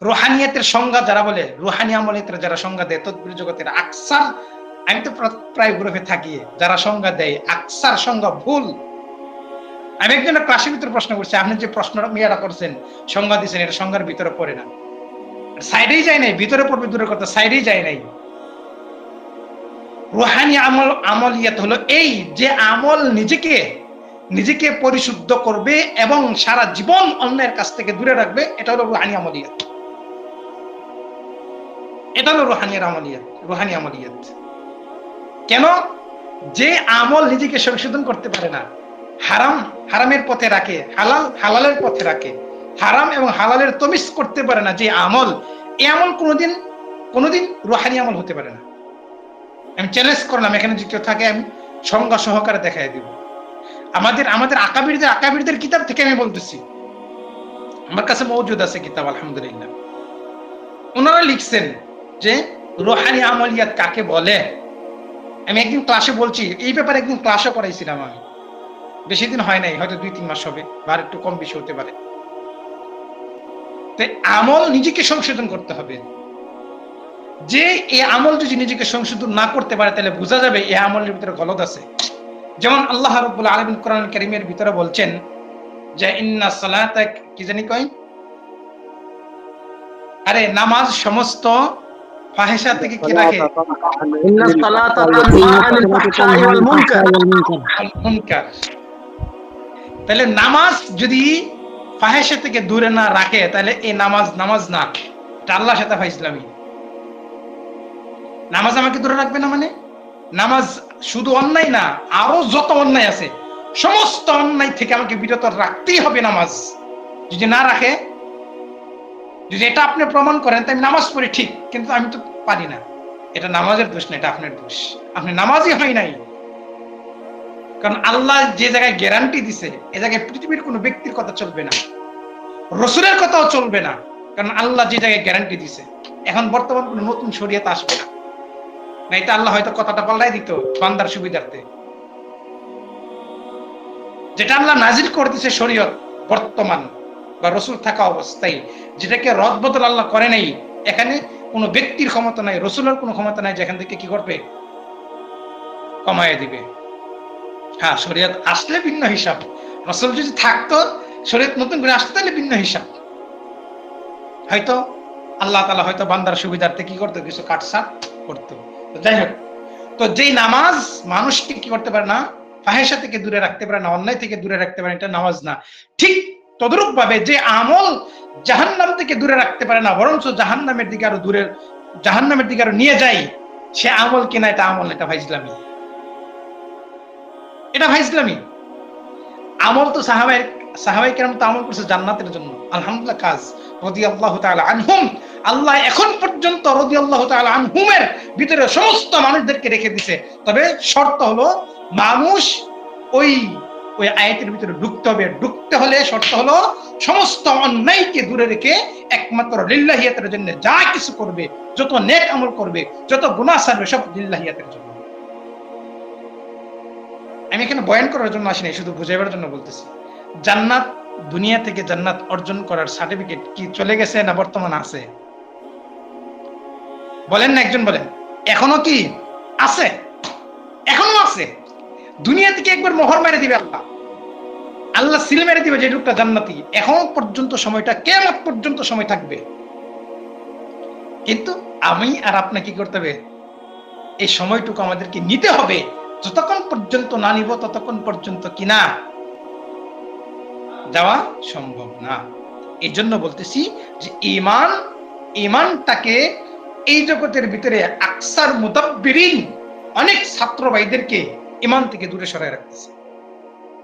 রুহানিয়াতের সংজ্ঞা যারা বলে, রুহানি আমলের যারা সংজ্ঞা দেয় তদবির জগতের আকসার, আমি তো প্রায় গ্রুপে থাকি, যারা সংজ্ঞা দেয় আকসার সংজ্ঞা ভুল। আমি একজনের ক্লাসের ভিতরে প্রশ্ন করছি, আপনি যে প্রশ্নটা মেয়েরা করছেন সংজ্ঞা দিচ্ছেন, এটা সংজ্ঞার ভিতরে পড়ে না, সাইডেই যায় নাই, ভিতরে পড়বে দূরের কথা, সাইডেই যায় নাই। রুহানি আমলিয়াত হলো এই যে আমল নিজেকে পরিশুদ্ধ করবে এবং সারা জীবন অন্যের কাছ থেকে দূরে রাখবে, এটা হলো রুহানি আমলিয়াত। এটা হলো রুহানি আমলিয়াত। কেন? যে আমল নিজেকে সংশোধন করতে পারে না, হারামের পথে রাখে, হালালের পথে রাখে, হারাম এবং হালালের তমিজ করতে পারে না যে আমল, এই আমল কোনোদিন রুহানি আমল হতে পারে না। আমি চ্যালেঞ্জ করলাম, এখানে যে কেউ থাকে আমি সংজ্ঞা সহকারে দেখাই দিব। আমাদের আকাবিরদের কিতাব থেকে আমি বলতেছি, আমার কাছে মওজুদ আছে কিতাব, আলহামদুলিল্লাহ। ওনারা লিখছেন যে রুহানি আমলিয়াত কাকে বলে। আমি একদিন ক্লাসে বলছি এই ব্যাপারে, একদিন ক্লাসও করাইছিলাম আমি, বেশি দিন হয় নাই, হয়তো 2-3 মাস হবে, বা একটু কম বেশি হতে পারে। তাই আমল নিজেকে সংশোধন করতে হবে। যে এই আমল যদি নিজেকে সংশোধন না করতে পারে, তাহলে বোঝা যাবে এই আমলের ভিতরে গলদ আছে। যেমন আল্লাহ রাব্বুল আলামিন কোরআন কারীমের ভিতরে বলছেন যে ইন্না সালাতা, কি জানি কয়, আরে নামাজ সমস্ত ফাহিশা থেকে কি রাখে, ইন্না সালাতা তানহা আনিল ফাহশাই ওয়াল মুনকার। তাহলে নামাজ যদি ফাহিশা থেকে দূরে না রাখে, তাহলে এই নামাজ না, এটা আল্লাহর সাথে ফাইজলামি। নামাজ আমাকে দূরে রাখবে না মানে, নামাজ শুধু অন্যায় না, আরো যত অন্যায় আছে সমস্ত অন্যায় থেকে আমাকে বিরত রাখতেই হবে। নামাজ যদি না রাখে, যদি এটা আপনি প্রমাণ করেন তাই আমি নামাজ পড়ি ঠিক, কিন্তু আমি তো পারি না, এটা নামাজের দোষ না, এটা আপনার দোষ, আপনি নামাজই হয় নাই। কারণ আল্লাহ যে জায়গায় গ্যারান্টি দিছে, এ জায়গায় পৃথিবীর কোনো ব্যক্তির কথা চলবে না, রসুলের কথাও চলবে না। কারণ আল্লাহ যে জায়গায় গ্যারান্টি দিছে, এখন বর্তমান কোনো নতুন শরিয়ত আসবে না, নাইতো আল্লাহ হয়তো কথাটা পাল্টাই দিত বান্দার সুবিধার্থে। যেটা আল্লাহ নাজিল করে দিছে শরীয়ত বর্তমান বা রসুল থাকা অবস্থায়, যেটাকে রদ বদল আল্লাহ করে নাই, এখানে কোনো ব্যক্তির ক্ষমতা নাই, রসুলের কোনো ক্ষমতা নাই যেখান থেকে কি করবে, কমায় দিবে। হ্যাঁ, শরীয়ত আসলে ভিন্ন হিসাব, রসুল যদি থাকতো, শরীয়ত নতুন করে আসতো, তাহলে ভিন্ন হিসাব। হয়তো আল্লাহ তাআলা হয়তো বান্দার সুবিধার্থে কি করতো, কিছু কাটছাট করতো। যাই হোক, তো যেই নামাজ মানুষকে কি করতে পারে না, ফাহিশা থেকে দূরে রাখতে পারে না, অন্যায় থেকে দূরে রাখতে পারে, এটা নামাজ না। ঠিক তদরূপ ভাবে যে আমল জাহান্নাম থেকে দূরে রাখতে পারে না, বরঞ্চ জাহান্নামের দিকে আরো নিয়ে যায়, সে আমল কিনা, এটা আমল, এটা ফাইজলামি, এটা ফাইজলামি। আমল তো সাহাবায়ে কেরাম তো আমল করছে জান্নাতের জন্য, আলহামদুলিল্লাহ। কাজ রাদিয়াল্লাহু তাআলা আনহুম, আল্লাহ এখন পর্যন্ত রাদিয়াল্লাহু তাআলা আনহুমের ভিতরে সমস্ত মানুষদেরকে রেখে দিছে। তবে শর্ত হলো মানুষ ওই আয়াতের ভিতরে ঢুকতে হলে শর্ত হলো সমস্ত অন্যায়কে দূরে রেখে একমাত্র লিল্লাহিয়াতের জন্য যা কিছু করবে, যত নেক আমল করবে, যত গুনাহ ছাড়বে, সব লিল্লাহিয়াতের জন্য। আমি এখানে বয়ান করার জন্য আসিনি, শুধু বুঝাইবার জন্য বলতেছি। জান্নাত, দুনিয়া থেকে জান্নাত অর্জন করার সার্টিফিকেট কি চলে গেছে না বর্তমান আছে? বলেন না, একজন বলেন। এখনো কি আছে? এখনো আছে। দুনিয়া থেকে একবার মোহর মেরে দিবে আল্লাহ সিল মেরে দিবে যে লোকটা জান্নাতি। এখন পর্যন্ত সময়টা, কিয়ামত পর্যন্ত সময় থাকবে। কিন্তু আমি আর আপনাকে কি করতে হবে, এই সময়টুকু আমাদেরকে নিতে হবে। যতক্ষণ পর্যন্ত না নিব, ততক্ষণ পর্যন্ত কিনা যাওয়া সম্ভব না। এই জন্য বলতেছি যে ইমানটাকে এই জগতের ভিতরে আকসার মুদাব্বিরিন, অনেক ছাত্র ভাইদেরকে ইমান থেকে দূরে সরায় রাখতেছে।